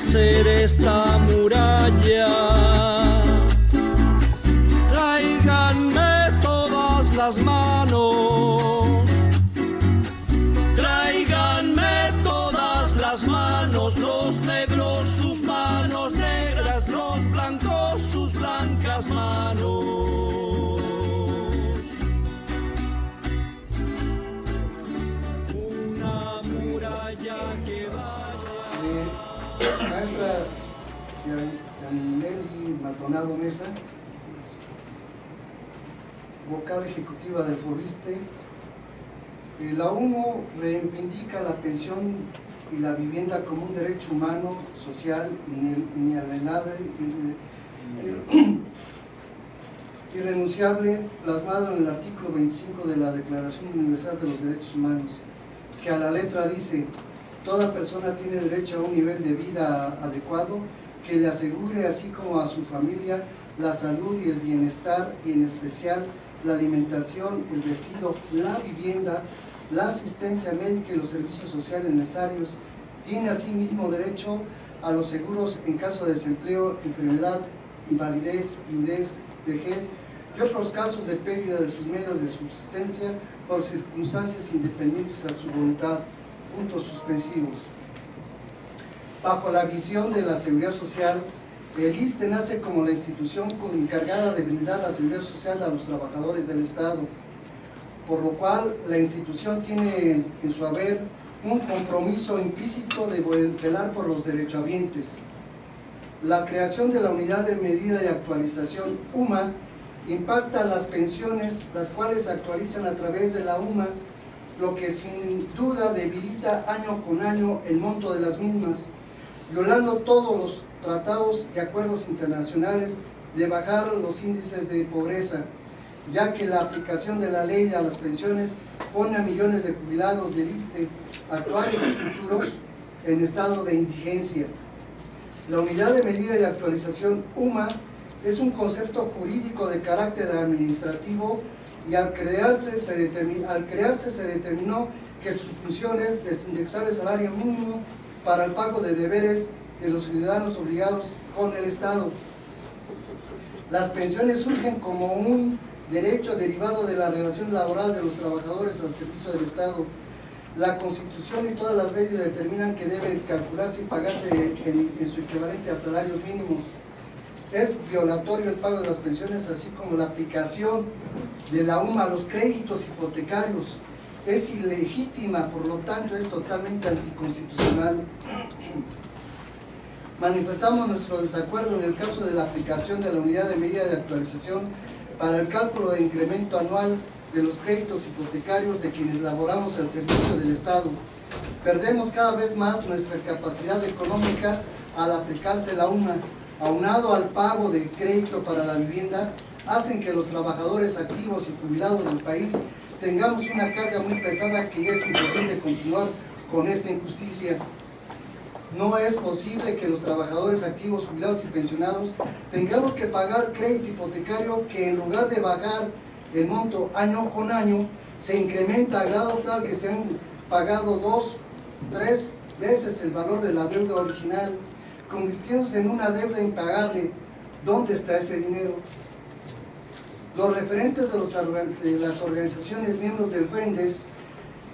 hacer esta muralla. Tráiganme todas las manos, tráiganme todas las manos, los negros sus manos negras, los blancos sus blancas manos. Una muralla que vaya. Maestra Yaneli Maldonado Mesa, vocal ejecutiva del FOBISTE. La UNO reivindica la pensión y la vivienda como un derecho humano, social, inalienable, irrenunciable, plasmado en el artículo 25 de la Declaración Universal de los Derechos Humanos, que a la letra dice: toda persona tiene derecho a un nivel de vida adecuado que le asegure, así como a su familia, la salud y el bienestar, y en especial la alimentación, el vestido, la vivienda, la asistencia médica y los servicios sociales necesarios. Tiene asimismo derecho a los seguros en caso de desempleo, enfermedad, invalidez, viudez, vejez y otros casos de pérdida de sus medios de subsistencia por circunstancias independientes a su voluntad. Puntos suspensivos. Bajo la visión de la seguridad social, el ISSSTE nace como la institución encargada de brindar la seguridad social a los trabajadores del Estado, por lo cual la institución tiene en su haber un compromiso implícito de velar por los derechohabientes. La creación de la Unidad de Medida y Actualización UMA impacta las pensiones, las cuales se actualizan a través de la UMA, lo que sin duda debilita año con año el monto de las mismas, violando todos los tratados y acuerdos internacionales de bajar los índices de pobreza, ya que la aplicación de la ley a las pensiones pone a millones de jubilados del ISSSTE, actuales y futuros, en estado de indigencia. La Unidad de Medida y Actualización UMA es un concepto jurídico de carácter administrativo, y al crearse se determinó que su función es desindexar el salario mínimo para el pago de deberes de los ciudadanos obligados con el Estado. Las pensiones surgen como un derecho derivado de la relación laboral de los trabajadores al servicio del Estado. La Constitución y todas las leyes determinan que debe calcularse y pagarse en su equivalente a salarios mínimos. Es violatorio el pago de las pensiones, así como la aplicación de la UMA a los créditos hipotecarios. Es ilegítima, por lo tanto es totalmente anticonstitucional. Manifestamos nuestro desacuerdo en el caso de la aplicación de la Unidad de Medida de Actualización para el cálculo de incremento anual de los créditos hipotecarios de quienes laboramos al servicio del Estado. Perdemos cada vez más nuestra capacidad económica al aplicarse la UMA, aunado al pago de crédito para la vivienda, hacen que los trabajadores activos y jubilados del país tengamos una carga muy pesada que ya es imposible continuar con esta injusticia. No es posible que los trabajadores activos, jubilados y pensionados tengamos que pagar crédito hipotecario que, en lugar de bajar el monto año con año, se incrementa a grado tal que se han pagado 2, 3 veces el valor de la deuda original, convirtiéndose en una deuda impagable. ¿Dónde está ese dinero? Los referentes de las organizaciones miembros del FRENDES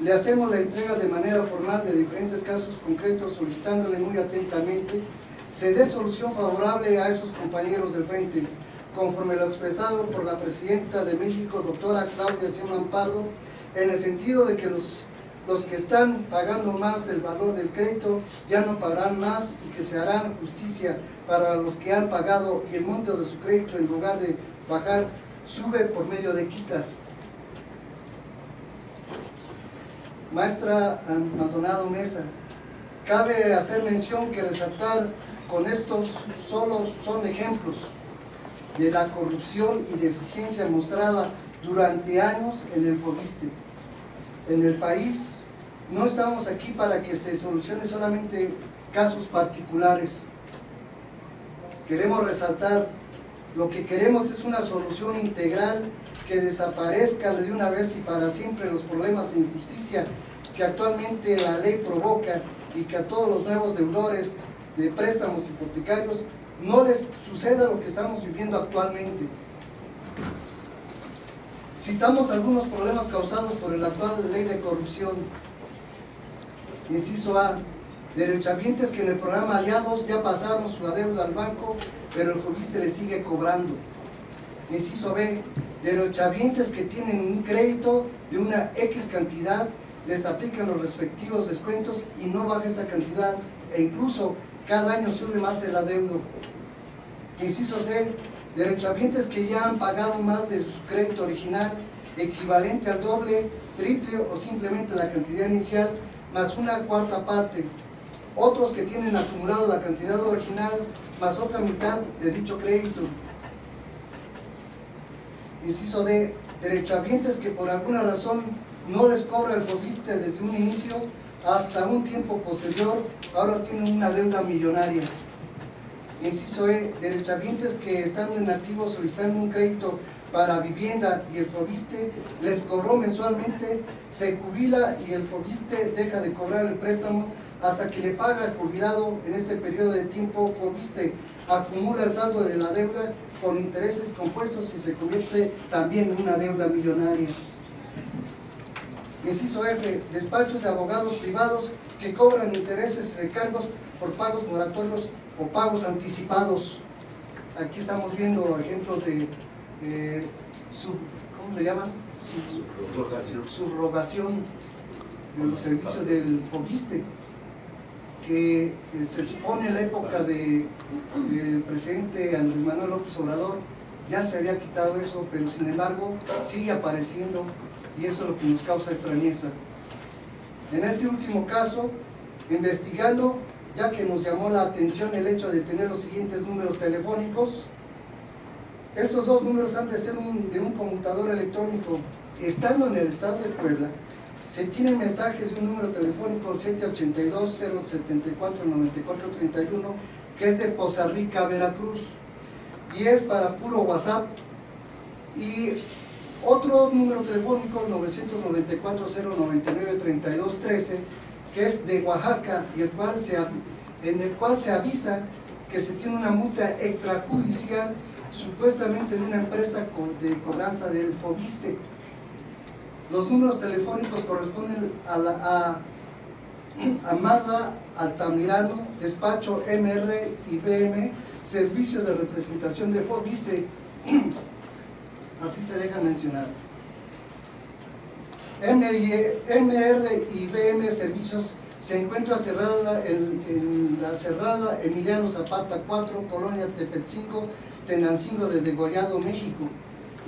le hacemos la entrega de manera formal de diferentes casos concretos, solicitándole muy atentamente se dé solución favorable a esos compañeros del frente, conforme lo expresado por la presidenta de México, doctora Claudia Sheinbaum Pardo, en el sentido de que los que están pagando más el valor del crédito ya no pagarán más, y que se hará justicia para los que han pagado, y el monto de su crédito, en lugar de bajar, sube por medio de quitas. Maestra Maldonado Mesa, cabe hacer mención que resaltar con estos solo son ejemplos de la corrupción y deficiencia mostrada durante años en el FOBISTE. En el país no estamos aquí para que se solucione solamente casos particulares. Queremos resaltar, lo que queremos es una solución integral que desaparezca de una vez y para siempre los problemas de injusticia que actualmente la ley provoca, y que a todos los nuevos deudores de préstamos hipotecarios no les suceda lo que estamos viviendo actualmente. Citamos algunos problemas causados por la actual ley de corrupción. Inciso A, derechohabientes que en el programa Aliados ya pasaron su adeudo al banco, pero el FOBISTE le sigue cobrando. Inciso B, derechohabientes que tienen un crédito de una X cantidad, les aplican los respectivos descuentos y no baja esa cantidad, e incluso cada año sube más el adeudo. Inciso C, derechohabientes que ya han pagado más de su crédito original, equivalente al doble, triple o simplemente la cantidad inicial, más una cuarta parte. Otros que tienen acumulado la cantidad original, más otra mitad de dicho crédito. Inciso D, derechohabientes que por alguna razón no les cobra el FOBISTE desde un inicio hasta un tiempo posterior, ahora tienen una deuda millonaria. Inciso E, derechohabientes que estando en activo solicitando un crédito para vivienda y el FOBISTE les cobró mensualmente, se jubila y el FOBISTE deja de cobrar el préstamo hasta que le paga el jubilado. En este periodo de tiempo FOBISTE acumula el saldo de la deuda con intereses compuestos y se convierte también en una deuda millonaria. Inciso F, despachos de abogados privados que cobran intereses y recargos por pagos moratorios o pagos anticipados. Aquí estamos viendo ejemplos de ¿cómo le llaman? Subrogación de los servicios del FOBISTE, que se supone en la época del presidente Andrés Manuel López Obrador ya se había quitado eso, pero sin embargo sigue apareciendo, y eso es lo que nos causa extrañeza. En este último caso, investigando, ya que nos llamó la atención el hecho de tener los siguientes números telefónicos. Estos dos números han de ser de un conmutador electrónico. Estando en el estado de Puebla, se tienen mensajes de un número telefónico 782-074-9431, que es de Poza Rica, Veracruz, y es para puro WhatsApp. Y otro número telefónico 994-099-3213, que es de Oaxaca, y en el cual se avisa que se tiene una multa extrajudicial supuestamente de una empresa de cobranza del FOBISTE. Los números telefónicos corresponden a Amada Altamirano, despacho MR&IBM, servicio de representación de FOBISTE, así se deja mencionar. MR&IBM Servicios se encuentra cerrada en la cerrada Emiliano Zapata 4, Colonia Tepetzingo, Tenancingo de Degollado, México,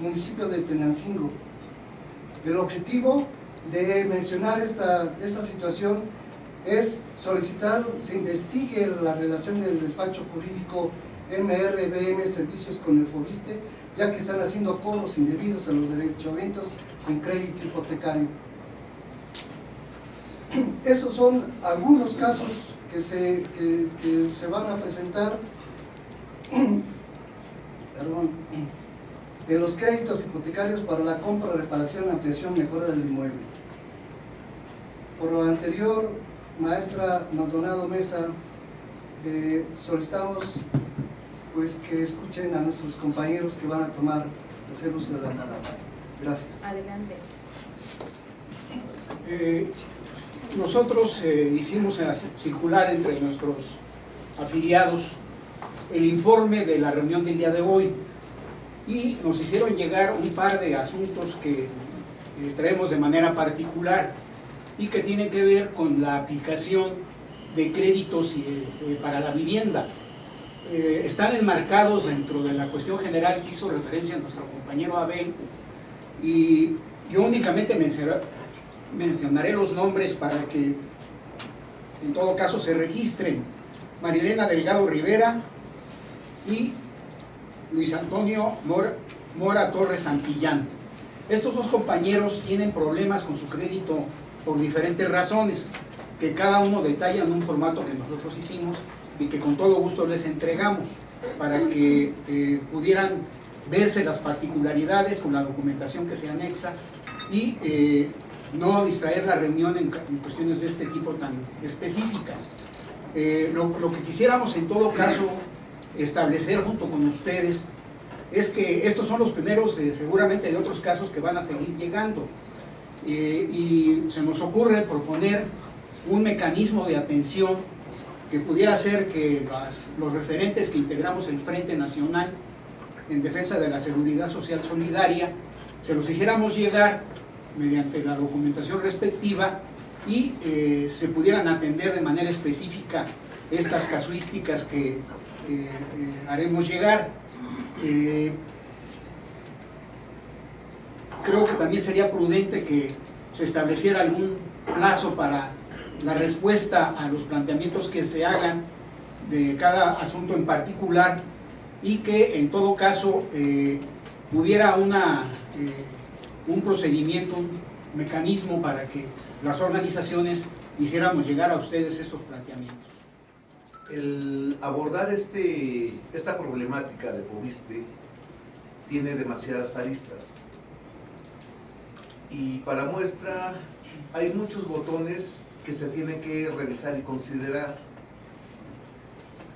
municipio de Tenancingo. El objetivo de mencionar esta situación es solicitar se investigue la relación del despacho jurídico MR&IBM Servicios con el FOBISTE, ya que están haciendo cobros indebidos a los derechohabientes con crédito hipotecario. Esos son algunos casos que se van a presentar de los créditos hipotecarios para la compra, reparación, ampliación, mejora del inmueble. Por lo anterior, maestra Maldonado Mesa, solicitamos pues que escuchen a nuestros compañeros que van a hacer uso de la palabra. Gracias. Adelante. Nosotros hicimos circular entre nuestros afiliados el informe de la reunión del día de hoy y nos hicieron llegar un par de asuntos que traemos de manera particular y que tienen que ver con la aplicación de créditos para la vivienda. Están enmarcados dentro de la cuestión general que hizo referencia a nuestro compañero Abel, y yo únicamente mencionaré los nombres para que en todo caso se registren: Marilena Delgado Rivera y Luis Antonio Mora Torres Santillán. Estos dos compañeros tienen problemas con su crédito por diferentes razones, que cada uno detalla en un formato que nosotros hicimos y que con todo gusto les entregamos para que pudieran verse las particularidades con la documentación que se anexa y no distraer la reunión en cuestiones de este tipo tan específicas. Lo que quisiéramos en todo caso establecer junto con ustedes es que estos son los primeros, seguramente de otros casos que van a seguir llegando. Y se nos ocurre proponer un mecanismo de atención que pudiera hacer que los referentes que integramos el Frente Nacional en Defensa de la Seguridad Social Solidaria se los hiciéramos llegar mediante la documentación respectiva y se pudieran atender de manera específica estas casuísticas que haremos llegar. Creo que también sería prudente que se estableciera algún plazo para la respuesta a los planteamientos que se hagan de cada asunto en particular y que en todo caso hubiera un procedimiento, un mecanismo para que las organizaciones hiciéramos llegar a ustedes estos planteamientos. El abordar esta problemática de Foviste tiene demasiadas aristas y para muestra hay muchos botones que se tienen que revisar y considerar.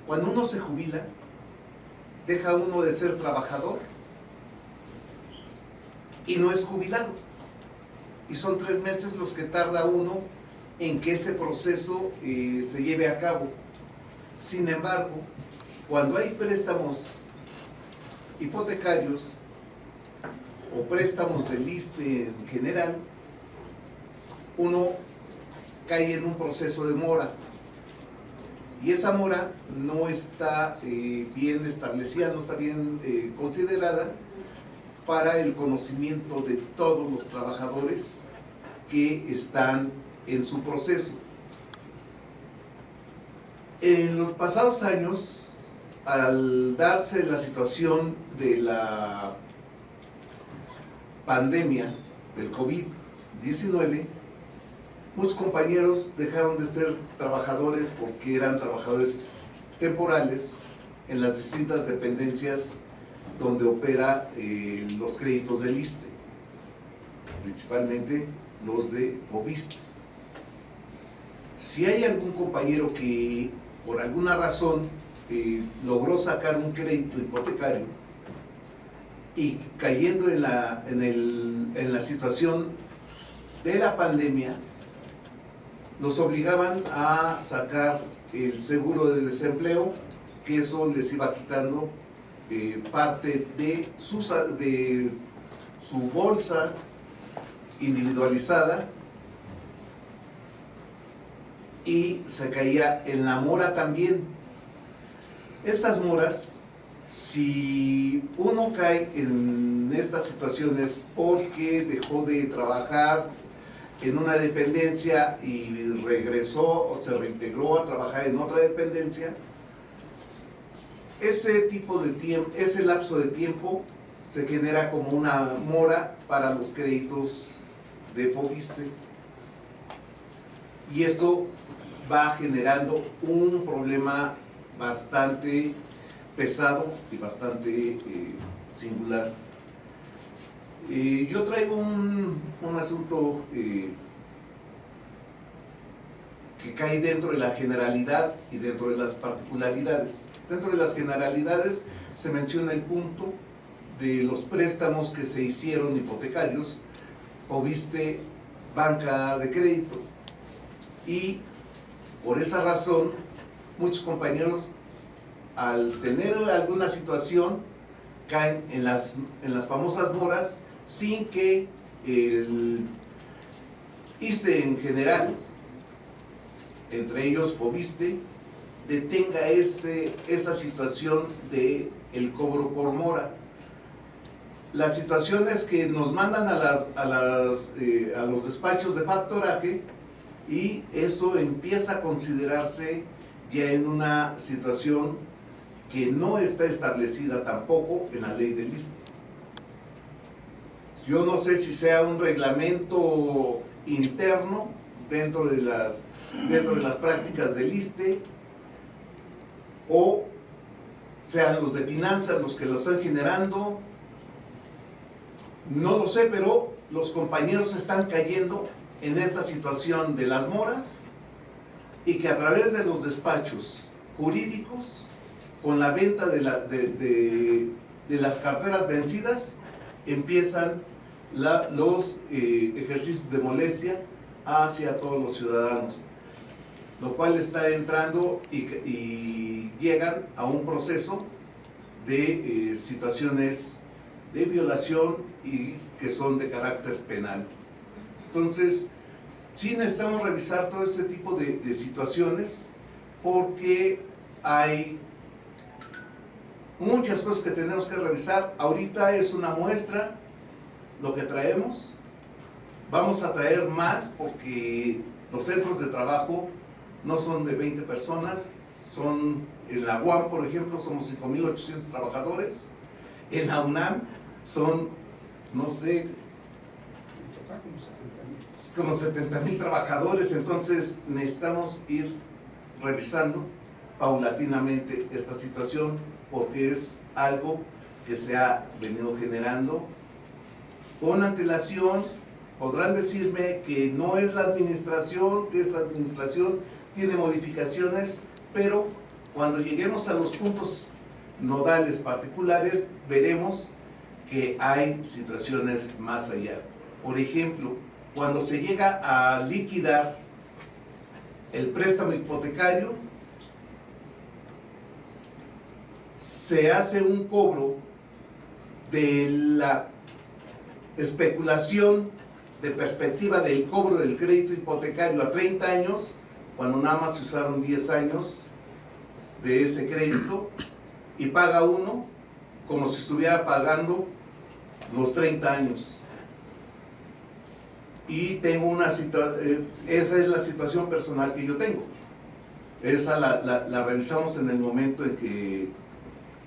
Cuando uno se jubila, deja uno de ser trabajador y no es jubilado, y son 3 meses los que tarda uno en que ese proceso se lleve a cabo. Sin embargo, cuando hay préstamos hipotecarios o préstamos del ISSSTE en general, uno cae en un proceso de mora y esa mora no está bien establecida, no está bien considerada para el conocimiento de todos los trabajadores que están en su proceso. En los pasados años, al darse la situación de la pandemia del COVID-19, muchos compañeros dejaron de ser trabajadores porque eran trabajadores temporales en las distintas dependencias donde opera los créditos del ISSSTE, principalmente los de Foviste. Si hay algún compañero que por alguna razón logró sacar un crédito hipotecario y cayendo en la situación de la pandemia, los obligaban a sacar el seguro de desempleo, que eso les iba quitando parte de su bolsa individualizada y se caía en la mora también. Estas moras, si uno cae en estas situaciones porque dejó de trabajar en una dependencia y regresó o se reintegró a trabajar en otra dependencia, ese lapso de tiempo se genera como una mora para los créditos de Foviste y esto va generando un problema bastante pesado y bastante singular. Yo traigo un asunto que cae dentro de la generalidad y dentro de las particularidades. Dentro de las generalidades se menciona el punto de los préstamos que se hicieron hipotecarios, Foviste banca de crédito, y por esa razón muchos compañeros al tener alguna situación caen en las famosas moras sin que el ISSSTE en general, entre ellos Foviste, detenga esa situación de el cobro por mora. Las situaciones que nos mandan a los despachos de factoraje, y eso empieza a considerarse ya en una situación que no está establecida tampoco en la ley del ISSSTE. Yo no sé si sea un reglamento interno dentro de las prácticas del ISSSTE o sean los de finanzas los que lo están generando, no lo sé, pero los compañeros están cayendo en esta situación de las moras y que a través de los despachos jurídicos, con la venta de las carteras vencidas, empiezan los ejercicios de molestia hacia todos los ciudadanos, lo cual está entrando y llegan a un proceso de situaciones de violación y que son de carácter penal. Entonces, sí necesitamos revisar todo este tipo de situaciones, porque hay muchas cosas que tenemos que revisar. Ahorita es una muestra lo que traemos, vamos a traer más porque los centros de trabajo no son de 20 personas, son en la UAM, por ejemplo, somos 5.800 trabajadores, en la UNAM son, no sé, como 70.000 trabajadores. Entonces necesitamos ir revisando paulatinamente esta situación, porque es algo que se ha venido generando con antelación. Podrán decirme que no es la administración, que esta administración tiene modificaciones, pero cuando lleguemos a los puntos nodales particulares, veremos que hay situaciones más allá. Por ejemplo, cuando se llega a liquidar el préstamo hipotecario, se hace un cobro de la especulación de perspectiva del cobro del crédito hipotecario a 30 años, cuando nada más se usaron 10 años de ese crédito, y paga uno como si estuviera pagando los 30 años. Y tengo una situación, esa es la situación personal que yo tengo. Esa la revisamos en el momento en que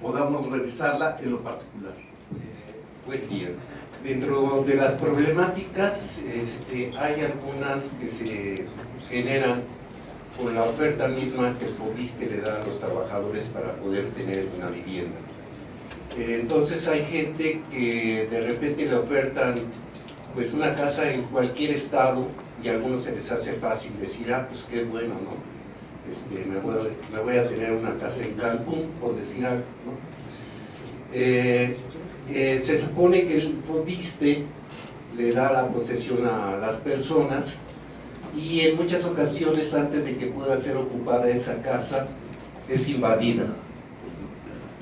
podamos revisarla en lo particular. Buen día. Dentro de las problemáticas hay algunas que se generan con la oferta misma que el FOBISTE le da a los trabajadores para poder tener una vivienda. Entonces hay gente que de repente le ofertan pues una casa en cualquier estado, y a algunos se les hace fácil decir, ah, pues qué bueno, ¿no? Me voy a tener una casa en Cancún, por decir algo, ¿no? Se supone que el FOBISTE le da la posesión a las personas, y en muchas ocasiones, antes de que pueda ser ocupada esa casa, es invadida.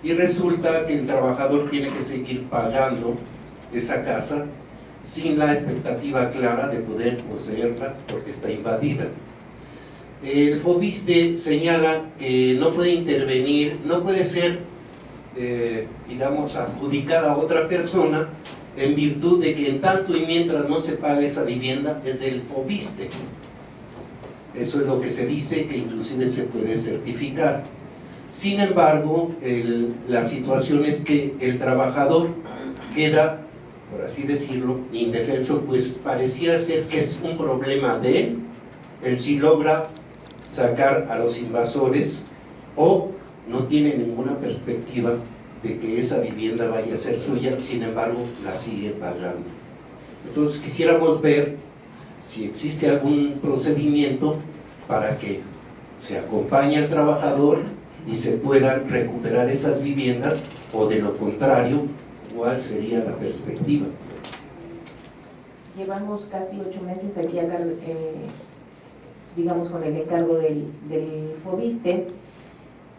Y resulta que el trabajador tiene que seguir pagando esa casa sin la expectativa clara de poder poseerla porque está invadida. El FOBISTE señala que no puede intervenir, no puede ser, digamos, adjudicada a otra persona en virtud de que en tanto y mientras no se pague esa vivienda es del FOBISTE. Eso es lo que se dice, que inclusive se puede certificar. Sin embargo, la situación es que el trabajador queda, por así decirlo, indefenso, pues pareciera ser que es un problema de él si logra sacar a los invasores, o no tiene ninguna perspectiva de que esa vivienda vaya a ser suya, sin embargo la sigue pagando. Entonces quisiéramos ver si existe algún procedimiento para que se acompañe al trabajador y se puedan recuperar esas viviendas, o de lo contrario, ¿cuál sería la perspectiva? Llevamos casi 8 meses aquí acá, digamos, con el encargo del FOBISTE,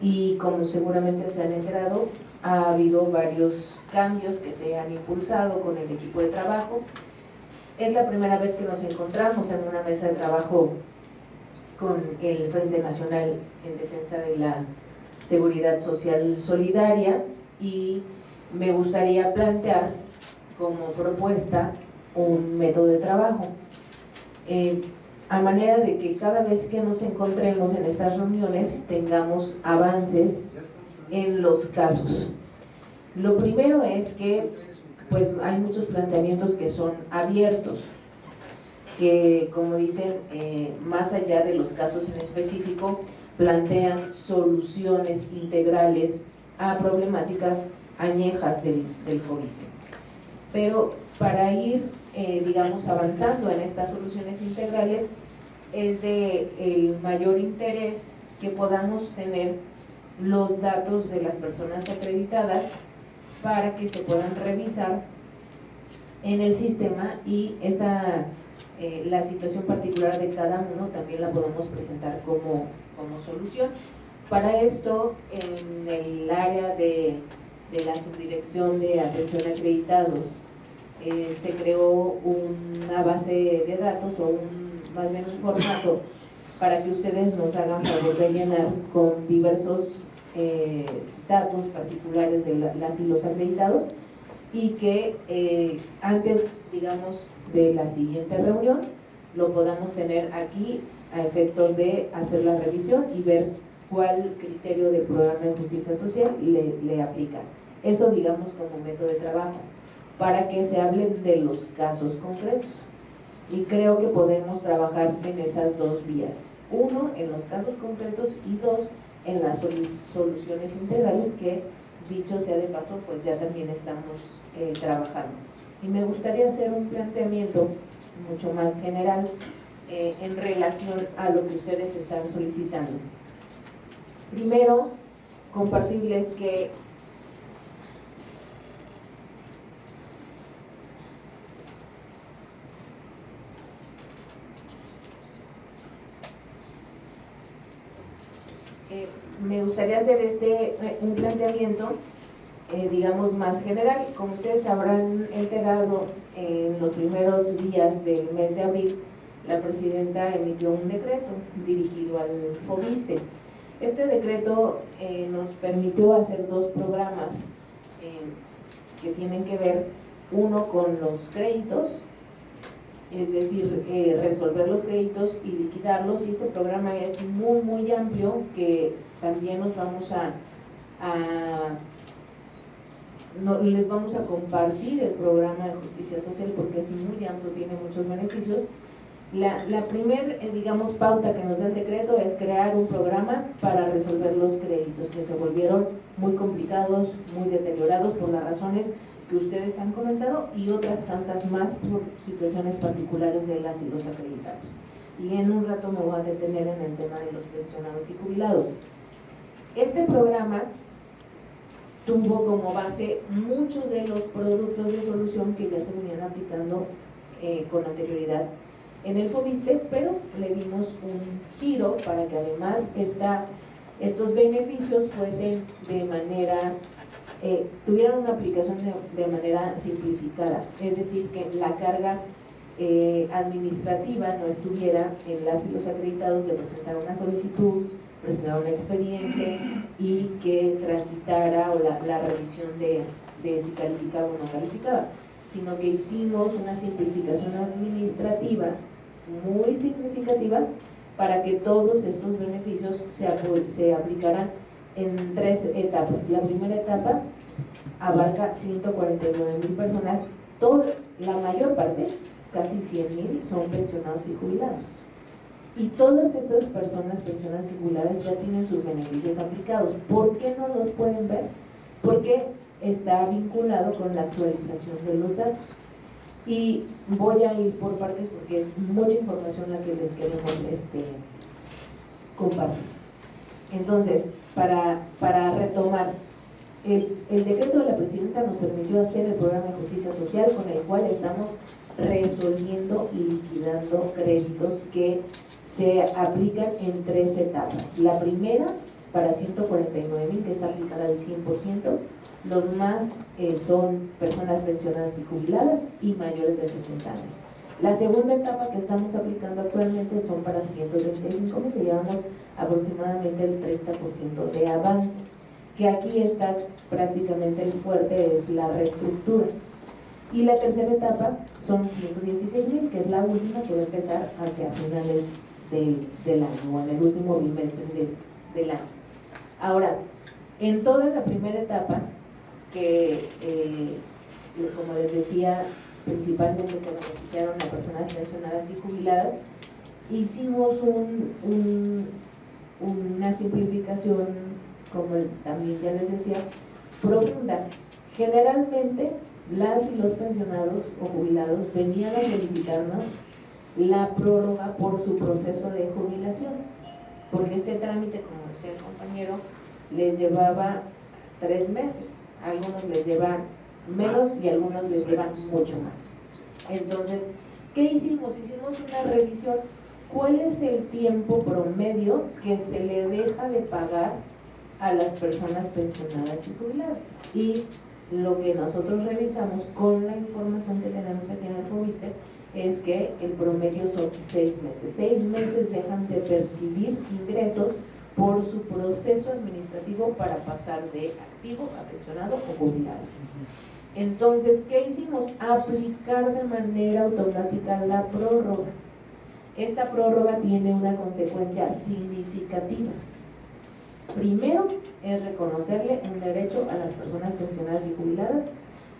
y como seguramente se han enterado, ha habido varios cambios que se han impulsado con el equipo de trabajo. Es la primera vez que nos encontramos en una mesa de trabajo con el Frente Nacional en Defensa de la Seguridad Social Solidaria, y me gustaría plantear como propuesta un método de trabajo, a manera de que cada vez que nos encontremos en estas reuniones tengamos avances en los casos. Lo primero es que pues hay muchos planteamientos que son abiertos, que, como dicen, más allá de los casos en específico, plantean soluciones integrales a problemáticas añejas del FOBISTE. Pero para ir, digamos, avanzando en estas soluciones integrales, es de el mayor interés que podamos tener los datos de las personas acreditadas para que se puedan revisar en el sistema y la situación particular de cada uno también la podemos presentar como solución. Para esto, en el área de la Subdirección de Atención a Acreditados, se creó una base de datos o más bien un formato para que ustedes nos hagan favor de llenar con diversos datos particulares de las y los acreditados, y que antes, digamos, de la siguiente reunión lo podamos tener aquí a efectos de hacer la revisión y ver cuál criterio del programa de justicia social le aplica. Eso, digamos, como método de trabajo, para que se hablen de los casos concretos. Y creo que podemos trabajar en esas dos vías. Uno, en los casos concretos, y dos, en las soluciones integrales que, dicho sea de paso, pues ya también estamos trabajando. Y me gustaría hacer un planteamiento mucho más general en relación a lo que ustedes están solicitando. Primero, compartirles que me gustaría hacer un planteamiento, digamos, más general. Como ustedes habrán enterado, en los primeros días del mes de abril, la presidenta emitió un decreto dirigido al FOBISTE. Este decreto nos permitió hacer dos programas que tienen que ver, uno con los créditos, es decir, resolver los créditos y liquidarlos, y este programa es muy amplio, que también nos vamos les vamos a compartir el programa de justicia social porque es muy amplio, tiene muchos beneficios. La primer, digamos, pauta que nos da el decreto es crear un programa para resolver los créditos que se volvieron muy complicados, muy deteriorados por las razones que ustedes han comentado y otras tantas más por situaciones particulares de las y los acreditados. Y en un rato me voy a detener en el tema de los pensionados y jubilados. Este programa tuvo como base muchos de los productos de solución que ya se venían aplicando con anterioridad en el FOBISTE, pero le dimos un giro para que además estos beneficios fuesen de manera tuvieran una aplicación de manera simplificada, es decir, que la carga administrativa no estuviera en las y los acreditados de presentar una solicitud, presentar un expediente y que transitara o la revisión de si calificaba o no calificaba, sino que hicimos una simplificación administrativa muy significativa para que todos estos beneficios se aplicaran en 3 etapas. La primera etapa abarca 149,000 personas, la mayor parte, casi 100,000, son pensionados y jubilados. Y todas estas personas pensionadas y jubiladas ya tienen sus beneficios aplicados. ¿Por qué no los pueden ver? Porque está vinculado con la actualización de los datos. Y voy a ir por partes porque es mucha información la que les queremos compartir. Entonces, para retomar, el decreto de la presidenta nos permitió hacer el programa de justicia social, con el cual estamos resolviendo y liquidando créditos que se aplican en 3 etapas. La primera, para 149,000, que está aplicada al 100%, los más son personas pensionadas y jubiladas y mayores de 60 años. La segunda etapa que estamos aplicando actualmente son para 135,000, que llevamos aproximadamente el 30% de avance, que aquí está prácticamente el fuerte, es la reestructura. Y la tercera etapa son 116,000, que es la última, que va a empezar hacia finales del año, o en el último bimestre del año. Ahora, en toda la primera etapa, que como les decía, principalmente se beneficiaron a personas pensionadas y jubiladas, hicimos una simplificación, como también ya les decía, profunda. Generalmente las y los pensionados o jubilados venían a solicitarnos la prórroga por su proceso de jubilación, porque este trámite, como decía el compañero, les llevaba 3 meses, a algunos les llevan menos y a algunos les llevan mucho más. Entonces, ¿qué hicimos? Hicimos una revisión. ¿Cuál es el tiempo promedio que se le deja de pagar a las personas pensionadas y jubiladas? Y lo que nosotros revisamos con la información que tenemos aquí en el FOBISTE es que el promedio son 6 meses. 6 meses dejan de percibir ingresos por su proceso administrativo para pasar de activo a pensionado o jubilado. Entonces, ¿qué hicimos? Aplicar de manera automática la prórroga. Esta prórroga tiene una consecuencia significativa. Primero, es reconocerle un derecho a las personas pensionadas y jubiladas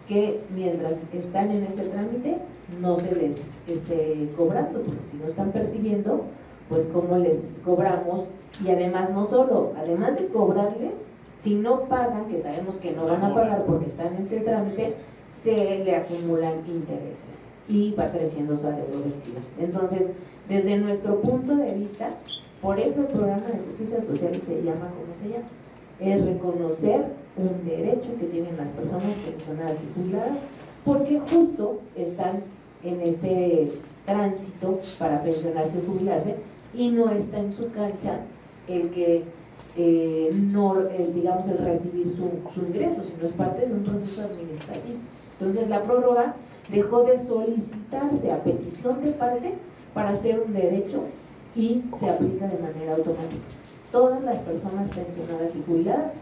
que mientras están en ese trámite no se les esté cobrando, porque si no están percibiendo, pues cómo les cobramos. Y además no solo, además de cobrarles, si no pagan, que sabemos que no van a pagar porque están en ese trámite, se le acumulan intereses y va creciendo su adeudo vencido. Entonces, desde nuestro punto de vista, por eso el programa de justicia social se llama como se llama, es reconocer un derecho que tienen las personas pensionadas y jubiladas, porque justo están en este tránsito para pensionarse y jubilarse, y no está en su cancha el que digamos el recibir su ingreso, sino es parte de un proceso administrativo. Entonces la prórroga dejó de solicitarse a petición de parte para ser un derecho y se aplica de manera automática. Todas las personas pensionadas y jubiladas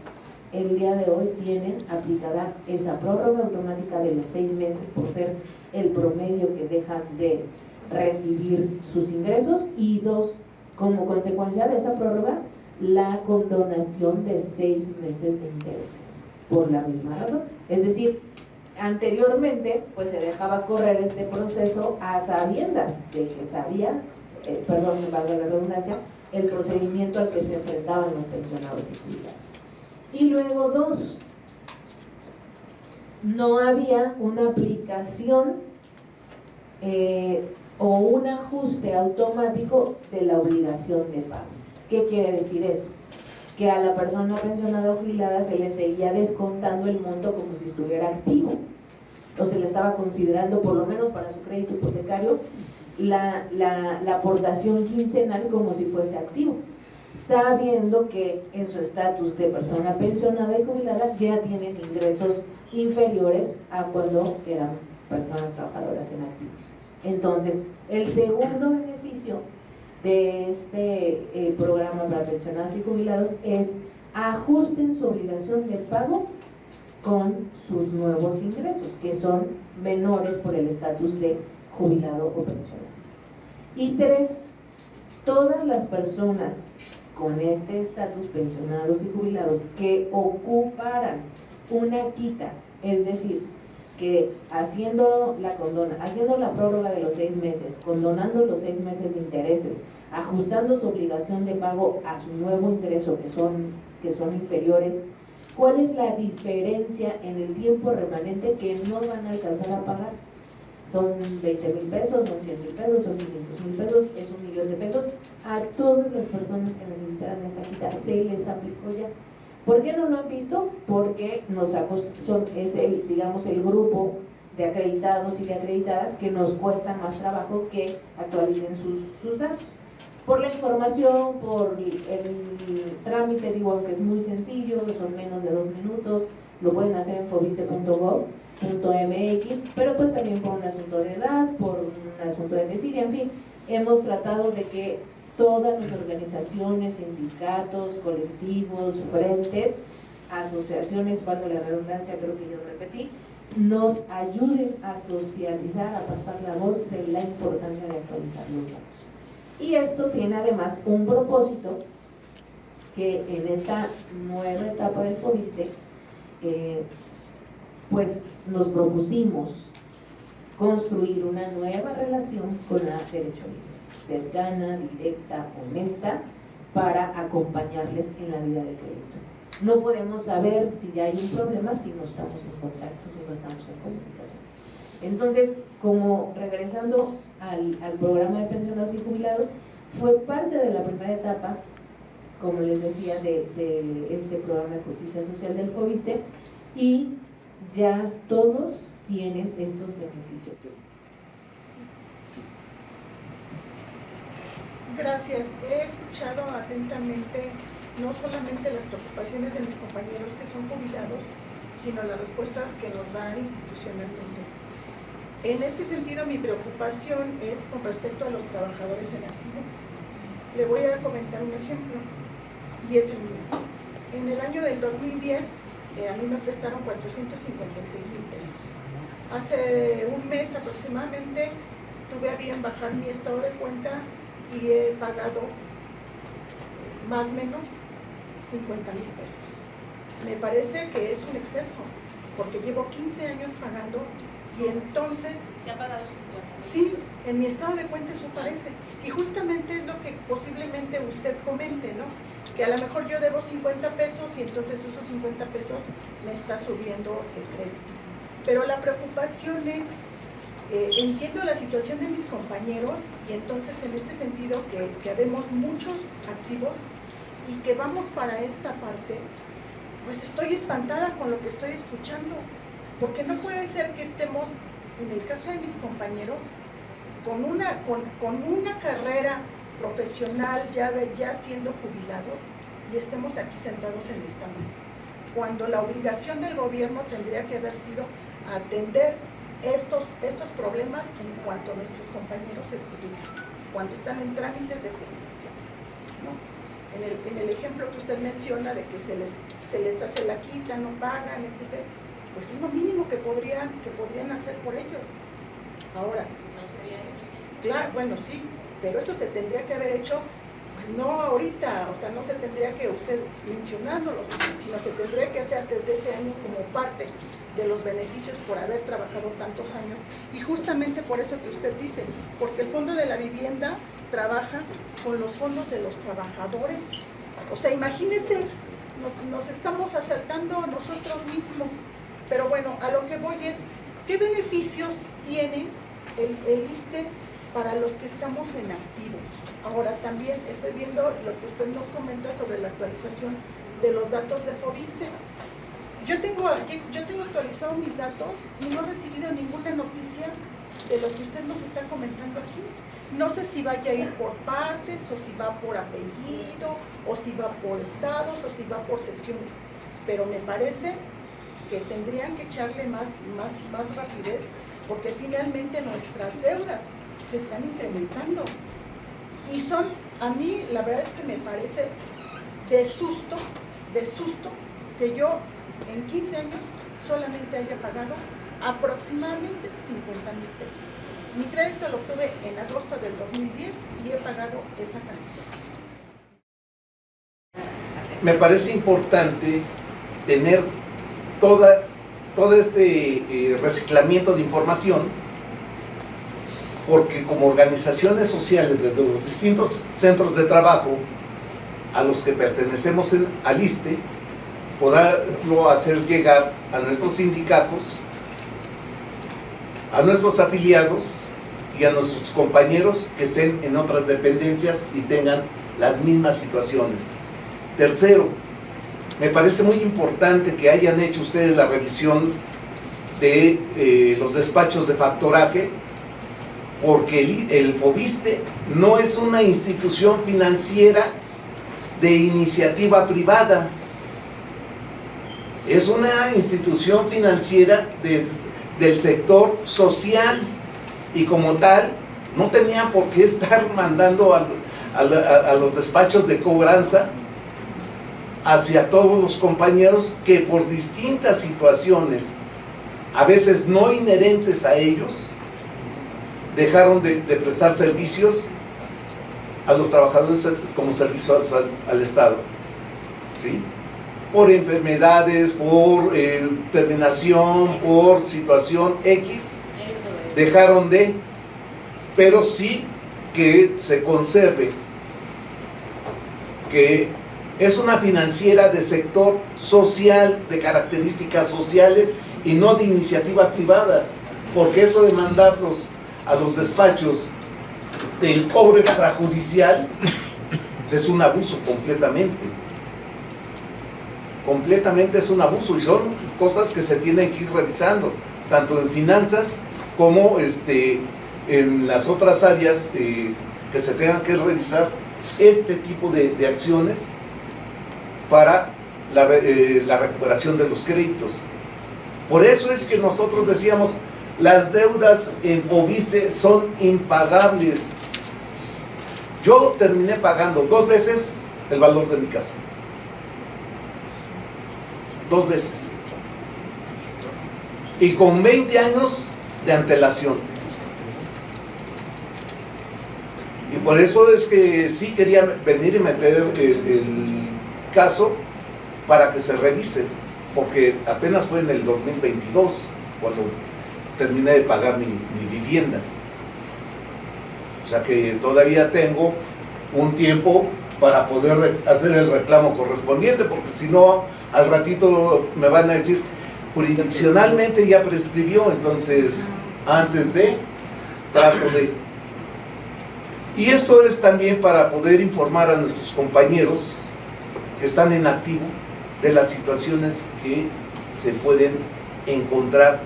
el día de hoy tienen aplicada esa prórroga automática de los 6 meses por ser el promedio que dejan de recibir sus ingresos, y 2, como consecuencia de esa prórroga, la condonación de 6 meses de intereses por la misma razón. Es decir, anteriormente pues se dejaba correr este proceso a sabiendas de que sabía, perdón, me valga la redundancia, el procedimiento al que se enfrentaban los pensionados y jubilados. Y luego 2, no había una aplicación o un ajuste automático de la obligación de pago. ¿Qué quiere decir esto? Que a la persona pensionada o jubilada se le seguía descontando el monto como si estuviera activo, o se le estaba considerando, por lo menos para su crédito hipotecario, la aportación quincenal como si fuese activo, sabiendo que en su estatus de persona pensionada y jubilada ya tienen ingresos inferiores a cuando eran personas trabajadoras en activos. Entonces, el segundo beneficio de este programa para pensionados y jubilados es ajusten su obligación de pago con sus nuevos ingresos, que son menores por el estatus de jubilado o pensionado. Y 3, todas las personas con este estatus, pensionados y jubilados, que ocuparan una quita, es decir, que haciendo la prórroga de los 6 meses, condonando los 6 meses de intereses, ajustando su obligación de pago a su nuevo ingreso, que son inferiores, ¿cuál es la diferencia en el tiempo remanente que no van a alcanzar a pagar? Son 20,000 pesos, son 100,000 pesos, son 500,000 pesos, es 1,000,000 de pesos. A todas las personas que necesitaran esta quita se les aplicó ya. ¿Por qué no lo han visto? Porque es el grupo de acreditados y de acreditadas que nos cuesta más trabajo que actualicen sus datos. Por la información, por el trámite, aunque es muy sencillo, son menos de 2 minutos, lo pueden hacer en fobiste.gov.mx, pero pues también por un asunto de edad, por un asunto de desidia, en fin, hemos tratado de que todas las organizaciones, sindicatos, colectivos, frentes, asociaciones, valga la redundancia, creo que yo repetí, nos ayuden a socializar, a pasar la voz de la importancia de actualizar los datos. Y esto tiene además un propósito, que en esta nueva etapa del FOBISTE, pues nos propusimos construir una nueva relación con la derecho libre, cercana, directa, honesta, para acompañarles en la vida del crédito. No podemos saber si ya hay un problema si no estamos en contacto, si no estamos en comunicación. Entonces, como regresando al programa de pensionados y jubilados, fue parte de la primera etapa, como les decía, de este programa de justicia social del FOBISTE, y ya todos tienen estos beneficios. Gracias. He escuchado atentamente no solamente las preocupaciones de mis compañeros que son jubilados, sino las respuestas que nos dan institucionalmente. En este sentido, mi preocupación es con respecto a los trabajadores en activo. Le voy a comentar un ejemplo, y es el mío. En el año del 2010, a mí me prestaron 456,000 pesos. Hace un mes aproximadamente, tuve a bien bajar mi estado de cuenta y he pagado más o menos 50,000 pesos. Me parece que es un exceso, porque llevo 15 años pagando y entonces... ¿Te ha pagado 50? Sí, en mi estado de cuenta eso aparece. Y justamente es lo que posiblemente usted comente, ¿no? Que a lo mejor yo debo 50 pesos y entonces esos 50 pesos me está subiendo el crédito. Pero la preocupación es, entiendo la situación de mis compañeros y entonces en este sentido que habemos muchos activos y que vamos para esta parte, pues estoy espantada con lo que estoy escuchando, porque no puede ser que estemos, en el caso de mis compañeros, con una carrera profesional ya siendo jubilados y estemos aquí sentados en esta mesa, cuando la obligación del gobierno tendría que haber sido atender estos problemas en cuanto a nuestros compañeros se jubilan, cuando están en trámites de jubilación, ¿no? En el ejemplo que usted menciona de que se les hace la quita, no pagan, etc., pues es lo mínimo que podrían hacer por ellos. Ahora, claro, bueno, sí, pero eso se tendría que haber hecho, pues no ahorita, o sea, no se tendría que usted mencionándolo, sino se tendría que hacer desde ese año como parte de los beneficios por haber trabajado tantos años. Y justamente por eso que usted dice, porque el Fondo de la Vivienda trabaja con los fondos de los trabajadores. O sea, imagínense, nos estamos asaltando nosotros mismos. Pero bueno, a lo que voy es, ¿qué beneficios tiene el ISSSTE para los que estamos en activo? Ahora también estoy viendo lo que usted nos comenta sobre la actualización de los datos de FOBISTE. Yo tengo actualizado mis datos y no he recibido ninguna noticia de lo que usted nos está comentando aquí. No sé si vaya a ir por partes, o si va por apellido, o si va por estados, o si va por secciones. Pero me parece que tendrían que echarle más rapidez, porque finalmente nuestras deudas se están incrementando. Y son, a mí la verdad es que me parece de susto, que yo en 15 años solamente haya pagado aproximadamente 50,000 pesos. Mi crédito lo obtuve en agosto del 2010 y he pagado esa cantidad. Me parece importante tener todo este reciclamiento de información, porque como organizaciones sociales de los distintos centros de trabajo a los que pertenecemos al ISSSTE, poderlo hacer llegar a nuestros sindicatos, a nuestros afiliados y a nuestros compañeros que estén en otras dependencias y tengan las mismas situaciones. Tercero, me parece muy importante que hayan hecho ustedes la revisión de los despachos de factoraje, porque el FOBISTE no es una institución financiera de iniciativa privada, es una institución financiera del sector social, y como tal no tenían por qué estar mandando a los despachos de cobranza hacia todos los compañeros que por distintas situaciones, a veces no inherentes a ellos, dejaron de prestar servicios a los trabajadores como servicios al Estado, ¿sí? Por enfermedades, por terminación, por situación X, dejaron de, pero sí que se conserve que es una financiera de sector social, de características sociales y no de iniciativa privada. porque eso de mandarlos a los despachos del cobro extrajudicial es un abuso completamente. Completamente es un abuso, y son cosas que se tienen que ir revisando, tanto en finanzas como en las otras áreas que se tengan que revisar este tipo de acciones para la recuperación de los créditos. Por eso es que nosotros decíamos, las deudas en Foviste son impagables. Yo terminé pagando 2 veces el valor de mi casa. 2 veces. Y con 20 años de antelación. Y por eso es que sí quería venir y meter el caso para que se revise, porque apenas fue en el 2022 cuando terminé de pagar mi vivienda. O sea que todavía tengo un tiempo para poder hacer el reclamo correspondiente, porque si no, al ratito me van a decir, jurisdiccionalmente ya prescribió, entonces antes de, trato de. Y esto es también para poder informar a nuestros compañeros que están en activo de las situaciones que se pueden encontrar.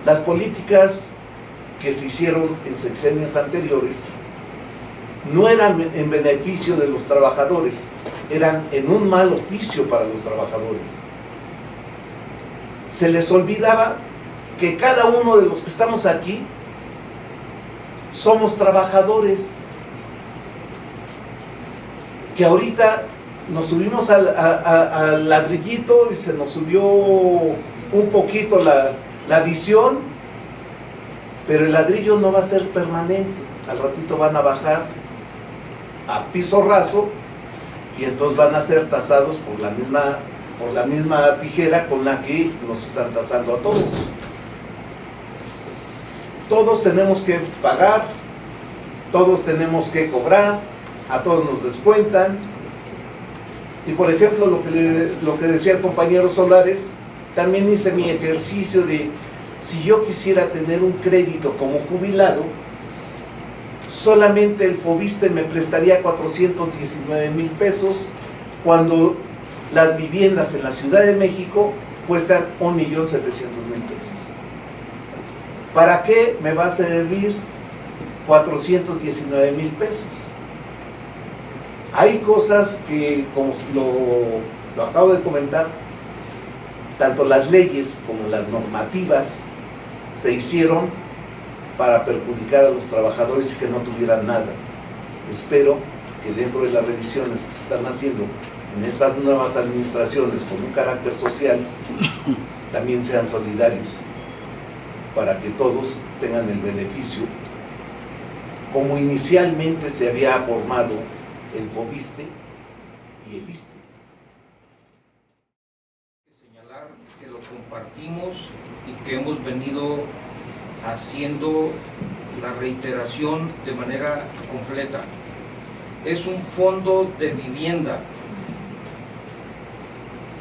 Las políticas que se hicieron en sexenios anteriores no eran en beneficio de los trabajadores, eran en un mal oficio para los trabajadores. Se les olvidaba que cada uno de los que estamos aquí somos trabajadores, que ahorita nos subimos al ladrillito y se nos subió un poquito la visión, pero el ladrillo no va a ser permanente, al ratito van a bajar a piso raso y entonces van a ser tasados por la misma tijera con la que nos están tasando a todos. Todos tenemos que pagar, todos tenemos que cobrar, a todos nos descuentan. Y por ejemplo, lo que decía el compañero Solares, también hice mi ejercicio de, si yo quisiera tener un crédito como jubilado, solamente el Foviste me prestaría 419,000 pesos, cuando las viviendas en la Ciudad de México cuestan 1,700,000 pesos. ¿Para qué me va a servir 419,000 pesos? Hay cosas que, como lo acabo de comentar, tanto las leyes como las normativas se hicieron para perjudicar a los trabajadores y que no tuvieran nada. Espero que dentro de las revisiones que se están haciendo en estas nuevas administraciones con un carácter social, también sean solidarios, para que todos tengan el beneficio, como inicialmente se había formado el Foviste y el ISSSTE. Señalar que lo compartimos y que hemos venido haciendo la reiteración de manera completa. Es un fondo de vivienda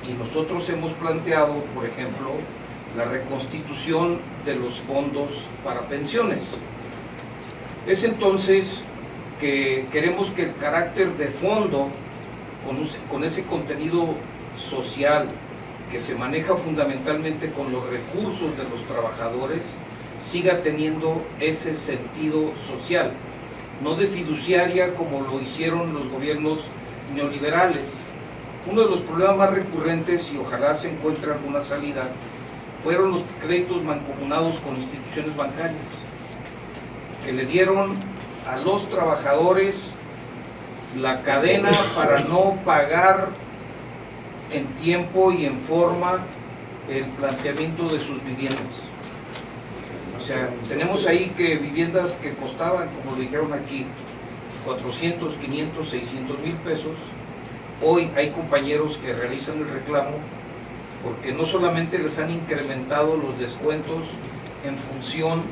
y nosotros hemos planteado, por ejemplo, la reconstitución de los fondos para pensiones. Es entonces que queremos que el carácter de fondo, con ese contenido social que se maneja fundamentalmente con los recursos de los trabajadores, siga teniendo ese sentido social, no de fiduciaria como lo hicieron los gobiernos neoliberales. Uno de los problemas más recurrentes, y ojalá se encuentre alguna salida, fueron los créditos mancomunados con instituciones bancarias, que le dieron a los trabajadores la cadena para no pagar en tiempo y en forma el planteamiento de sus viviendas. O sea, tenemos ahí que viviendas que costaban, como lo dijeron aquí, 400, 500, 600,000 pesos. Hoy hay compañeros que realizan el reclamo porque no solamente les han incrementado los descuentos en función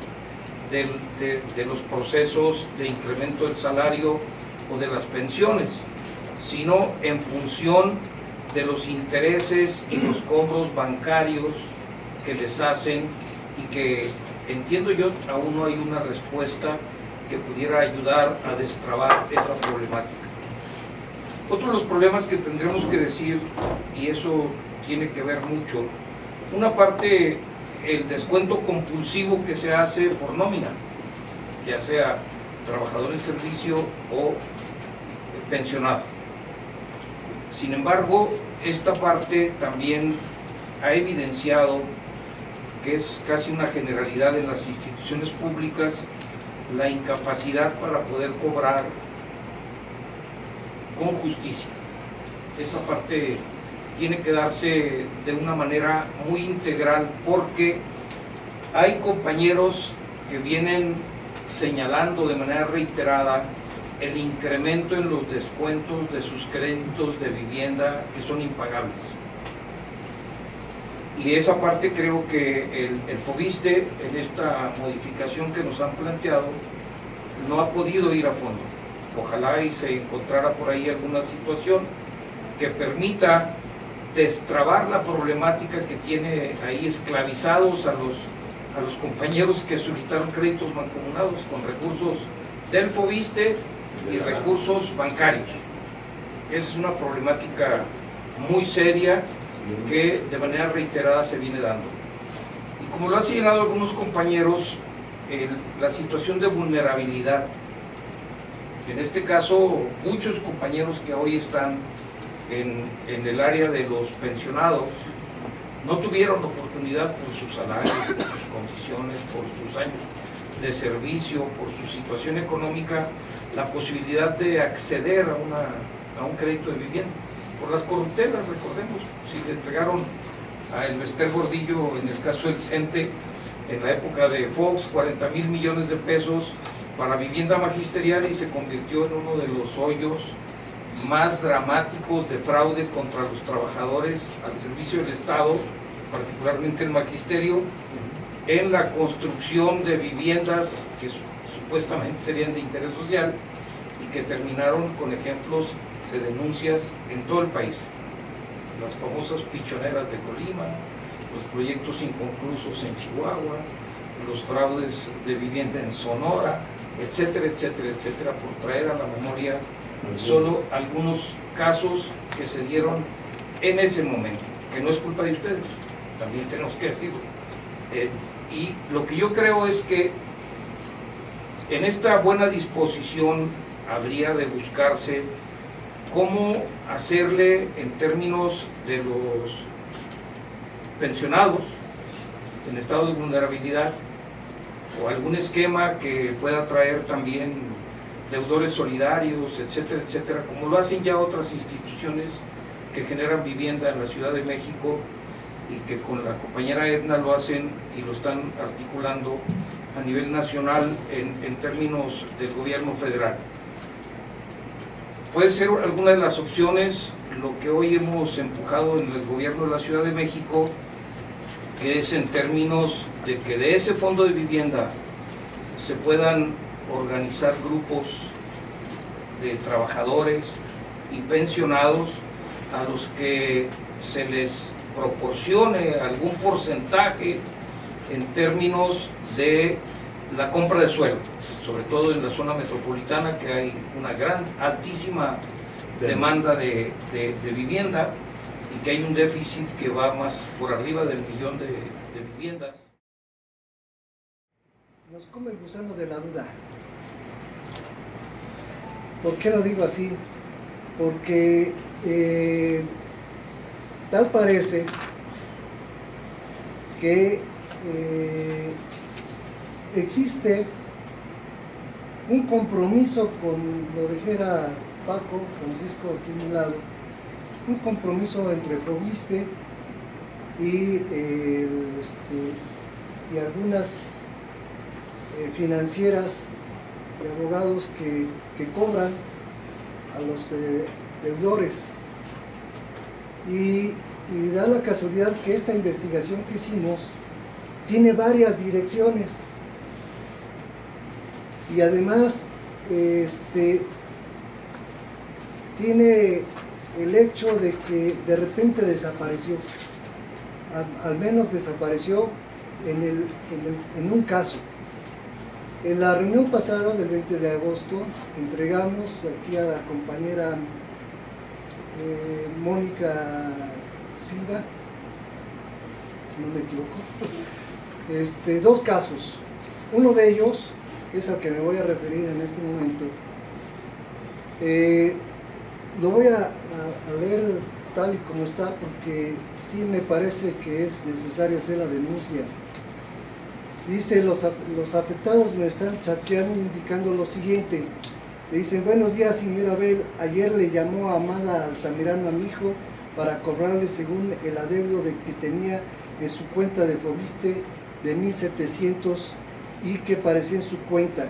de los procesos de incremento del salario o de las pensiones, sino en función de los intereses y los cobros bancarios que les hacen y que entiendo yo, aún no hay una respuesta que pudiera ayudar a destrabar esa problemática. Otro de los problemas que tendremos que decir, y eso tiene que ver mucho, una parte, el descuento compulsivo que se hace por nómina, ya sea trabajador en servicio o pensionado. Sin embargo, esta parte también ha evidenciado que es casi una generalidad en las instituciones públicas la incapacidad para poder cobrar con justicia. Esa parte tiene que darse de una manera muy integral, porque hay compañeros que vienen señalando de manera reiterada el incremento en los descuentos de sus créditos de vivienda que son impagables. Y esa parte creo que el FOBISTE, en esta modificación que nos han planteado, no ha podido ir a fondo. Ojalá y se encontrara por ahí alguna situación que permita destrabar la problemática que tiene ahí esclavizados a los compañeros que solicitaron créditos mancomunados con recursos del FOBISTE y recursos bancarios. Esa es una problemática muy seria que de manera reiterada se viene dando. Y como lo han señalado algunos compañeros, la situación de vulnerabilidad. En este caso, muchos compañeros que hoy están en el área de los pensionados no tuvieron oportunidad por su salario, por sus condiciones, por sus años de servicio, por su situación económica, la posibilidad de acceder a un crédito de vivienda. Por las corruptelas, recordemos, si le entregaron a Elvester Gordillo, en el caso del CENTE, en la época de Fox, 40,000 millones de pesos para vivienda magisterial, y se convirtió en uno de los hoyos más dramáticos de fraude contra los trabajadores al servicio del Estado, particularmente el magisterio, en la construcción de viviendas que supuestamente serían de interés social y que terminaron con ejemplos de denuncias en todo el país. Las famosas pichoneras de Colima, los proyectos inconclusos en Chihuahua, los fraudes de vivienda en Sonora, etcétera, etcétera, etcétera, por traer a la memoria solo algunos casos que se dieron en ese momento, que no es culpa de ustedes, también tenemos que decirlo. Y lo que yo creo es que en esta buena disposición habría de buscarse cómo hacerle en términos de los pensionados en estado de vulnerabilidad, o algún esquema que pueda traer también deudores solidarios, etcétera, etcétera, como lo hacen ya otras instituciones que generan vivienda en la Ciudad de México y que con la compañera Edna lo hacen y lo están articulando a nivel nacional en términos del gobierno federal. Puede ser alguna de las opciones lo que hoy hemos empujado en el gobierno de la Ciudad de México, que es en términos de que de ese fondo de vivienda se puedan organizar grupos de trabajadores y pensionados a los que se les proporcione algún porcentaje en términos de la compra de suelo, sobre todo en la zona metropolitana, que hay una altísima demanda de vivienda y que hay un déficit que va más por arriba del 1 millón de viviendas. Nos come el gusano de la duda. ¿Por qué lo digo así? Porque tal parece que existe un compromiso, con lo dijera Paco, Francisco aquí a un lado, un compromiso entre FOBISTE y algunas financieras de abogados que cobran a los deudores, y da la casualidad que esta investigación que hicimos tiene varias direcciones, y además tiene el hecho de que de repente desapareció, al menos desapareció en un caso. En la reunión pasada del 20 de agosto entregamos aquí a la compañera Mónica Silva, si no me equivoco, dos casos. Uno de ellos es al que me voy a referir en este momento. Lo voy a leer tal y como está porque sí me parece que es necesario hacer la denuncia. Dice, los afectados me están chateando indicando lo siguiente. Le dicen, buenos días señora Abel, ayer le llamó Amada Altamirano a mi hijo para cobrarle según el adeudo que tenía en su cuenta de Fobiste de 1,700 y que parecía en su cuenta.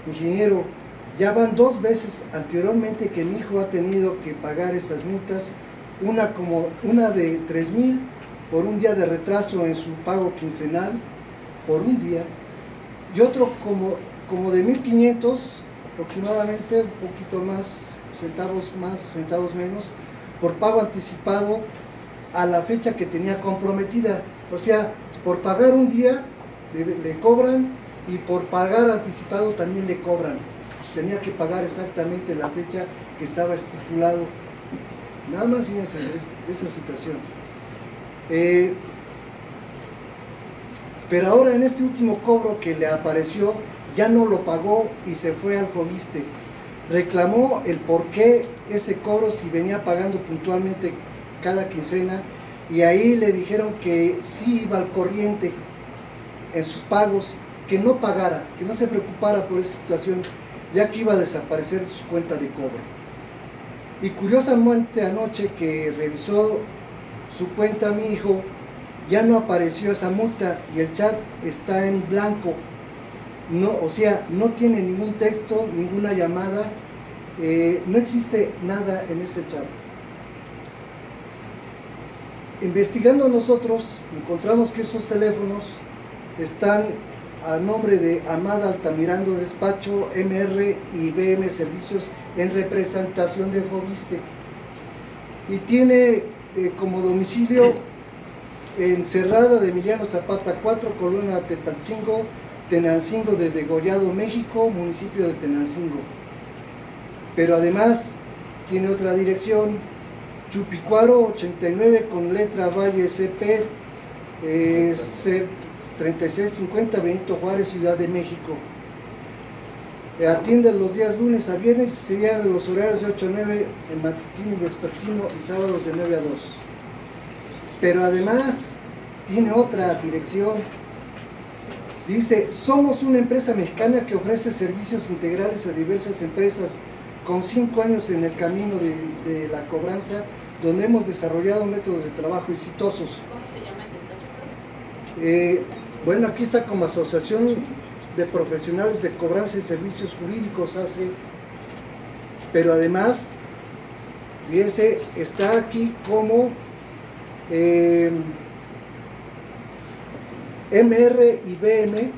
Ingeniero, ya van 2 veces anteriormente que mi hijo ha tenido que pagar esas multas, una de 3,000 por un día de retraso en su pago quincenal, por un día, y otro como de 1,500 aproximadamente, un poquito más, centavos menos, por pago anticipado a la fecha que tenía comprometida. O sea, por pagar un día le cobran y por pagar anticipado también le cobran. Tenía que pagar exactamente la fecha que estaba estipulado. Nada más fíjense esa situación. Pero ahora en este último cobro que le apareció, ya no lo pagó y se fue al Fobiste. Reclamó el por qué ese cobro si venía pagando puntualmente cada quincena, y ahí le dijeron que sí iba al corriente en sus pagos, que no pagara, que no se preocupara por esa situación, ya que iba a desaparecer su cuenta de cobro. Y curiosamente anoche que revisó su cuenta mi hijo, ya no apareció esa multa y el chat está en blanco. No, o sea, no tiene ningún texto, ninguna llamada, no existe nada en ese chat. Investigando nosotros, encontramos que esos teléfonos están a nombre de Amada Altamirano Despacho, MR y BM Servicios en representación de Fobiste. Y tiene como domicilio en Cerrada de Emiliano Zapata 4, Colonia Tepalcingo, Tenancingo de Degollado, México, municipio de Tenancingo. Pero además tiene otra dirección, Chupicuaro 89 con letra Valle CP, 3650 Benito Juárez, Ciudad de México. Atiende los días lunes a viernes, sería de los horarios de 8 a 9 en matutino y vespertino y sábados de 9 a 2. Pero además tiene otra dirección. Dice, somos una empresa mexicana que ofrece servicios integrales a diversas empresas con 5 años en el camino de la cobranza, donde hemos desarrollado métodos de trabajo exitosos. ¿Cómo se llama esta empresa? Bueno, aquí está como Asociación de Profesionales de Cobranza y Servicios Jurídicos, hace, pero además, fíjense, está aquí como MR y VM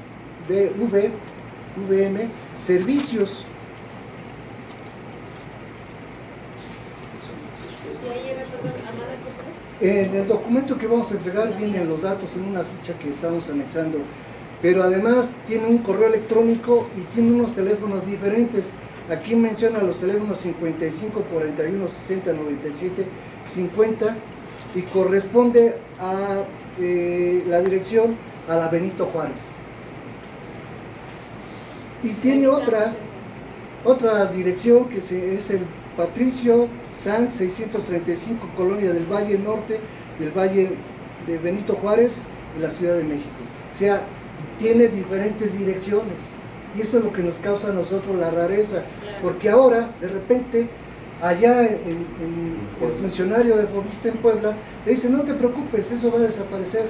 Servicios. En el documento que vamos a entregar vienen los datos en una ficha que estamos anexando, pero además tiene un correo electrónico y tiene unos teléfonos diferentes. Aquí menciona los teléfonos 55 41 60 97 50 y corresponde a la dirección a la Benito Juárez. Y tiene otra dirección que es el Patricio Sanz 635, Colonia del Valle Norte, del Valle de Benito Juárez, de la Ciudad de México. O sea, tiene diferentes direcciones. Y eso es lo que nos causa a nosotros la rareza. Porque ahora, de repente, allá el funcionario de Fobiste en Puebla le dice, no te preocupes, eso va a desaparecer.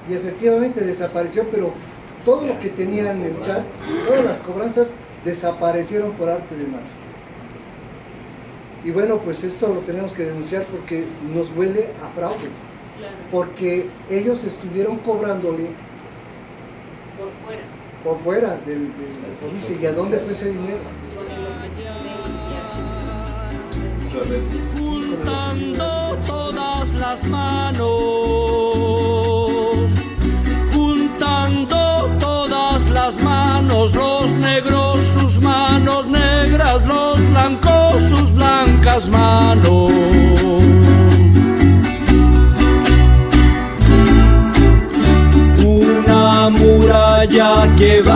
Y efectivamente desapareció, pero todo lo que tenía en el chat, todas las cobranzas desaparecieron por arte de magia. Y bueno, pues esto lo tenemos que denunciar porque nos huele a fraude. Claro. Porque ellos estuvieron cobrándole por fuera del Fobiste. ¿Y a dónde fue ese dinero? Juntando todas las manos, nuestras manos. Una muralla que va